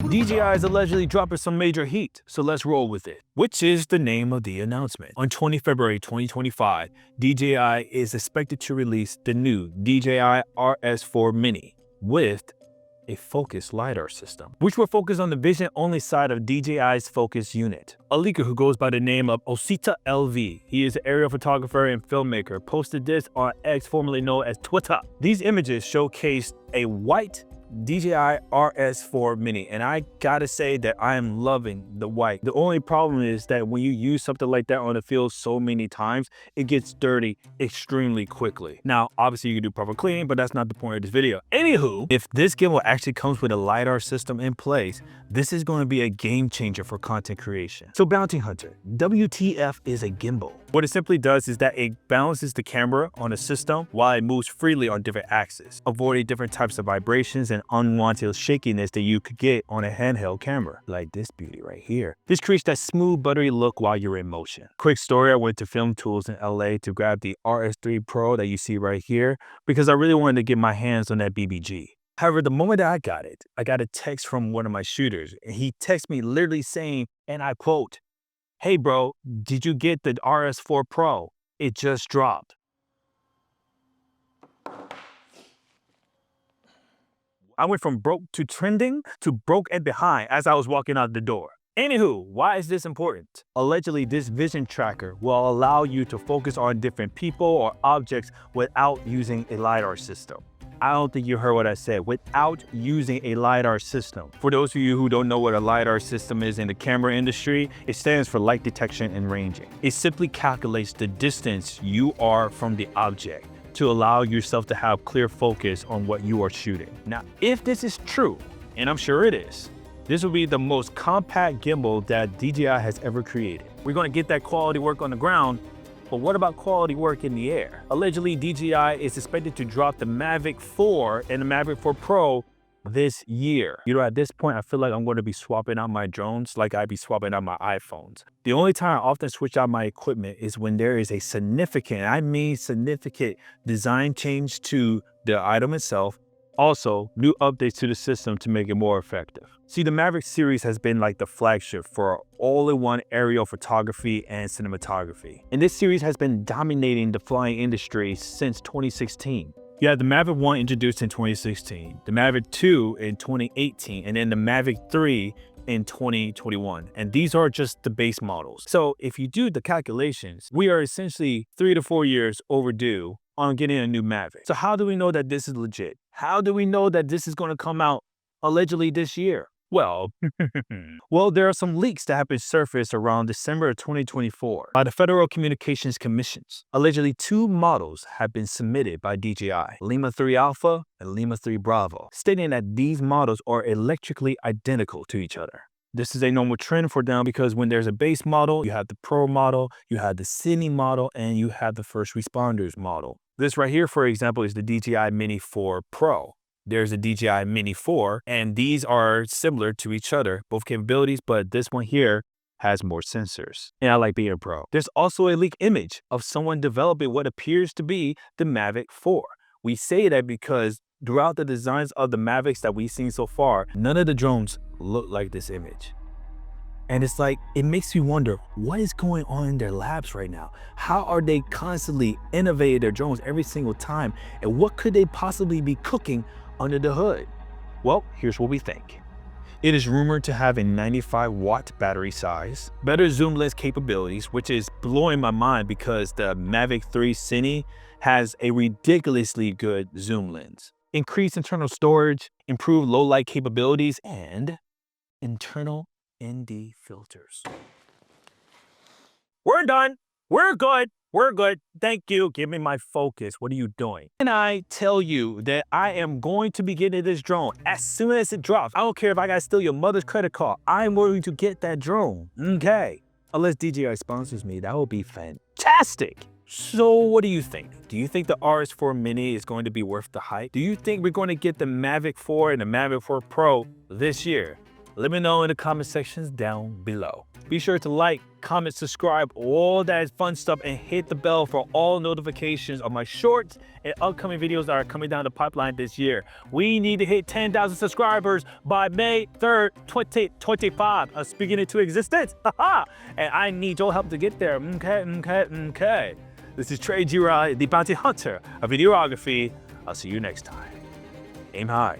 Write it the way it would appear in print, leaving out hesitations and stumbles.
DJI is allegedly dropping some major heat, so let's roll with it. Which is the name of the announcement. On 20 February 2025, DJI is expected to release the new DJI RS4 Mini with a focus LiDAR system, which will focus on the vision-only side of DJI's focus unit. A leaker who goes by the name of Osita LV, he is an aerial photographer and filmmaker, posted this on X, formerly known as Twitter. These images showcased a white DJI RS4 Mini, and I gotta say that I am loving the white. The only problem is that when you use something like that on the field so many times, it gets dirty extremely quickly. Now, obviously you can do proper cleaning, but that's not the point of this video. Anywho, if this gimbal actually comes with a LiDAR system in place, this is going to be a game changer for content creation. So Bounty Hunter, WTF is a gimbal? What it simply does is that it balances the camera on a system while it moves freely on different axes, avoiding different types of vibrations and unwanted shakiness that you could get on a handheld camera, like this beauty right here. This creates that smooth, buttery look while you're in motion. Quick story, I went to Film Tools in LA to grab the RS3 Pro that you see right here because I really wanted to get my hands on that BBG. However, the moment that I got a text from one of my shooters, and he texted me literally saying, and I quote, "Hey bro, did you get the RS4 Pro? It just dropped." I went from broke to trending to broke and behind as I was walking out the door. Anywho, why is this important? Allegedly, this vision tracker will allow you to focus on different people or objects without using a LiDAR system. I don't think you heard what I said, without using a LiDAR system. For those of you who don't know what a LiDAR system is in the camera industry, it stands for light detection and ranging. It simply calculates the distance you are from the object to allow yourself to have clear focus on what you are shooting. Now, if this is true, and I'm sure it is, this will be the most compact gimbal that DJI has ever created. We're gonna get that quality work on the ground, but what about quality work in the air? Allegedly, DJI is expected to drop the Mavic 4 and the Mavic 4 Pro this year. You know, at this point, I feel like I'm going to be swapping out my drones like I be swapping out my iPhones. The only time I often switch out my equipment is when there is a significant, I mean significant design change to the item itself. Also, new updates to the system to make it more effective. See, the Mavic series has been like the flagship for all-in-one aerial photography and cinematography. And this series has been dominating the flying industry since 2016. You had the Mavic 1 introduced in 2016, the Mavic 2 in 2018, and then the Mavic 3 in 2021. And these are just the base models. So if you do the calculations, we are essentially 3 to 4 years overdue on getting a new Mavic. So how do we know that this is legit? How do we know that this is going to come out allegedly this year? Well, there are some leaks that have been surfaced around December of 2024 by the Federal Communications Commissions. Allegedly, 2 models have been submitted by DJI, Lima 3 Alpha and Lima 3 Bravo, stating that these models are electrically identical to each other. This is a normal trend for them because when there's a base model, you have the Pro model, you have the Cine model, and you have the First Responders model. This right here, for example, is the DJI Mini 4 Pro. There's a DJI Mini 4, and these are similar to each other, both capabilities, but this one here has more sensors. And I like being pro. There's also a leaked image of someone developing what appears to be the Mavic 4. We say that because throughout the designs of the Mavics that we've seen so far, none of the drones look like this image. And it's like, it makes you wonder, what is going on in their labs right now? How are they constantly innovating their drones every single time? And what could they possibly be cooking under the hood? Well, here's what we think. It is rumored to have a 95-watt battery size, better zoom lens capabilities, which is blowing my mind because the Mavic 3 Cine has a ridiculously good zoom lens, increased internal storage, improved low light capabilities, and internal ND filters. We're done. We're good. We're good. Thank you. Give me my focus. What are you doing? And I tell you that I am going to be getting this drone as soon as it drops. I don't care if I gotta steal your mother's credit card. I'm going to get that drone. Okay. Unless DJI sponsors me, that would be fantastic. So what do you think? Do you think the RS4 Mini is going to be worth the hype? Do you think we're going to get the Mavic 4 and the Mavic 4 Pro this year? Let me know in the comment sections down below. Be sure to like, comment, subscribe, all that fun stuff, and hit the bell for all notifications of my shorts and upcoming videos that are coming down the pipeline this year. We need to hit 10,000 subscribers by May 3rd, 2025. I'm speaking into existence. And I need your help to get there. Okay. This is Trey G. Rai, the bounty hunter of videography. I'll see you next time. Aim high.